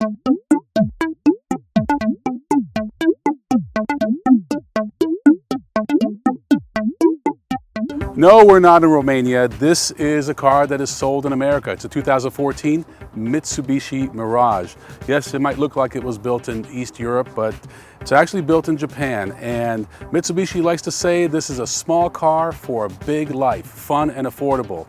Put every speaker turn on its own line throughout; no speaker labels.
No, we're not in Romania. This is a car that is sold in America. It's a 2014 Mitsubishi Mirage. Yes, it might look like it was built in East Europe, but it's actually built in Japan. And Mitsubishi likes to say this is a small car for a big life, fun and affordable.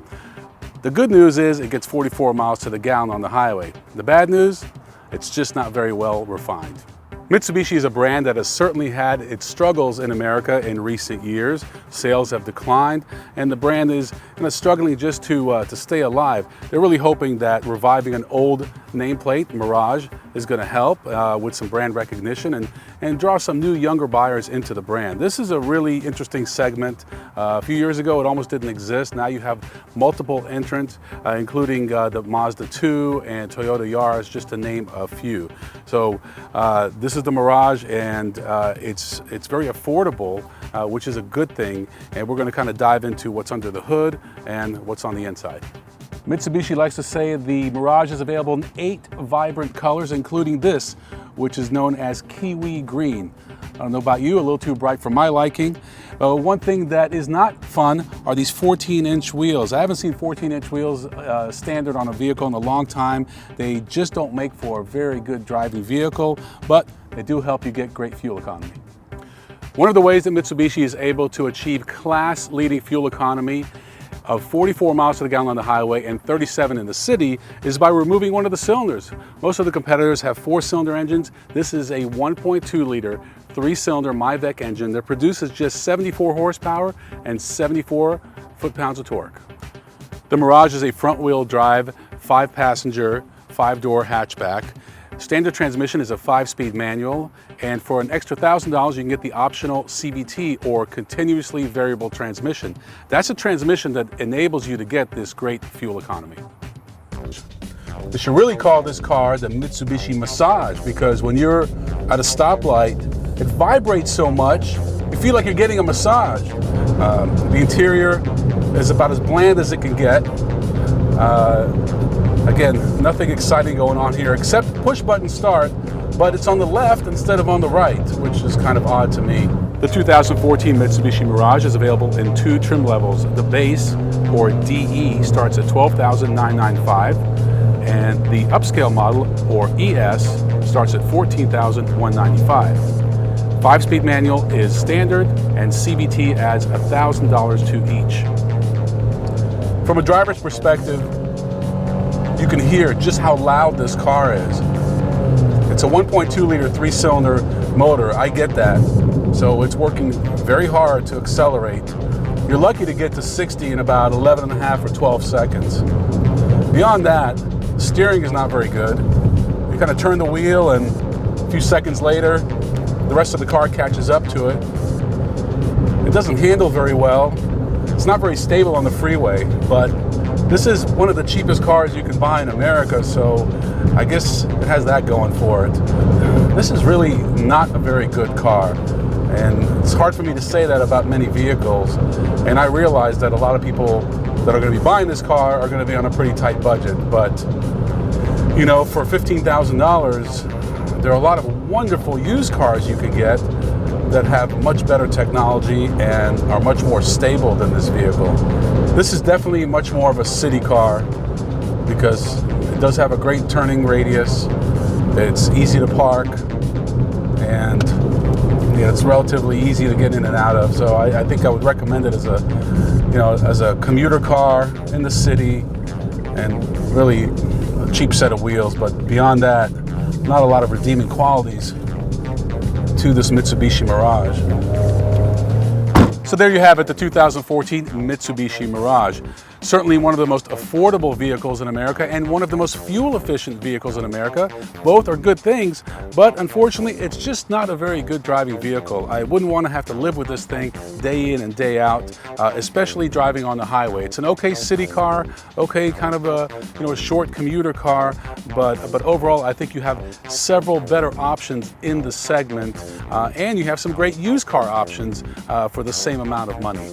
The good news is it gets 44 miles to the gallon on the highway. The bad news, it's just not very well refined. Mitsubishi is a brand that has certainly had its struggles in America in recent years. Sales have declined, and the brand is struggling just to stay alive. They're really hoping that reviving an old nameplate, Mirage, is going to help with some brand recognition and draw some new younger buyers into the brand. This is a really interesting segment. A few years ago, it almost didn't exist. Now you have multiple entrants, including the Mazda 2 and Toyota Yaris, just to name a few. So this is the Mirage, and it's very affordable, which is a good thing. And we're going to kind of dive into what's under the hood and what's on the inside. Mitsubishi likes to say the Mirage is available in 8 vibrant colors, including this, which is known as Kiwi Green. I don't know about you, a little too bright for my liking. One thing that is not fun are these 14-inch wheels. I haven't seen 14-inch wheels standard on a vehicle in a long time. They just don't make for a very good driving vehicle, but they do help you get great fuel economy. One of the ways that Mitsubishi is able to achieve class-leading fuel economy of 44 miles to the gallon on the highway and 37 in the city is by removing one of the cylinders. Most of the competitors have 4-cylinder engines. This is a 1.2-liter 3-cylinder MyVec engine that produces just 74 horsepower and 74 foot-pounds of torque. The Mirage is a front-wheel drive, 5-passenger, 5-door hatchback. Standard transmission is a 5-speed manual, and for an extra $1,000 you can get the optional CVT, or continuously variable transmission. That's a transmission that enables you to get this great fuel economy. They should really call this car the Mitsubishi Massage, because when you're at a stoplight, it vibrates so much, you feel like you're getting a massage. The interior is about as bland as it can get. Again, nothing exciting going on here except push button start, but it's on the left instead of on the right, which is kind of odd to me. The 2014 Mitsubishi Mirage is available in 2 trim levels. The base, or DE, starts at $12,995, and the upscale model, or ES, starts at $14,195. 5-speed manual is standard, and CVT adds $1,000 to each. From a driver's perspective, you can hear just how loud this car is. It's a 1.2-liter 3-cylinder motor, I get that. So it's working very hard to accelerate. You're lucky to get to 60 in about 11 and a half or 12 seconds. Beyond that, the steering is not very good. You kind of turn the wheel and a few seconds later, the rest of the car catches up to it. It doesn't handle very well. It's not very stable on the freeway, but this is one of the cheapest cars you can buy in America, so I guess it has that going for it. This is really not a very good car, and it's hard for me to say that about many vehicles, and I realize that a lot of people that are going to be buying this car are going to be on a pretty tight budget, but you know, for $15,000, there are a lot of wonderful used cars you can get that have much better technology and are much more stable than this vehicle. This is definitely much more of a city car because it does have a great turning radius, it's easy to park, and it's relatively easy to get in and out of. So I think I would recommend it as a commuter car in the city, and really a cheap set of wheels. But beyond that, not a lot of redeeming qualities to this Mitsubishi Mirage. So there you have it, the 2014 Mitsubishi Mirage. Certainly one of the most affordable vehicles in America and one of the most fuel-efficient vehicles in America. Both are good things, but unfortunately, it's just not a very good driving vehicle. I wouldn't want to have to live with this thing day in and day out, especially driving on the highway. It's an okay city car, okay kind of a short commuter car, but overall, I think you have several better options in the segment, and you have some great used car options for the same amount of money.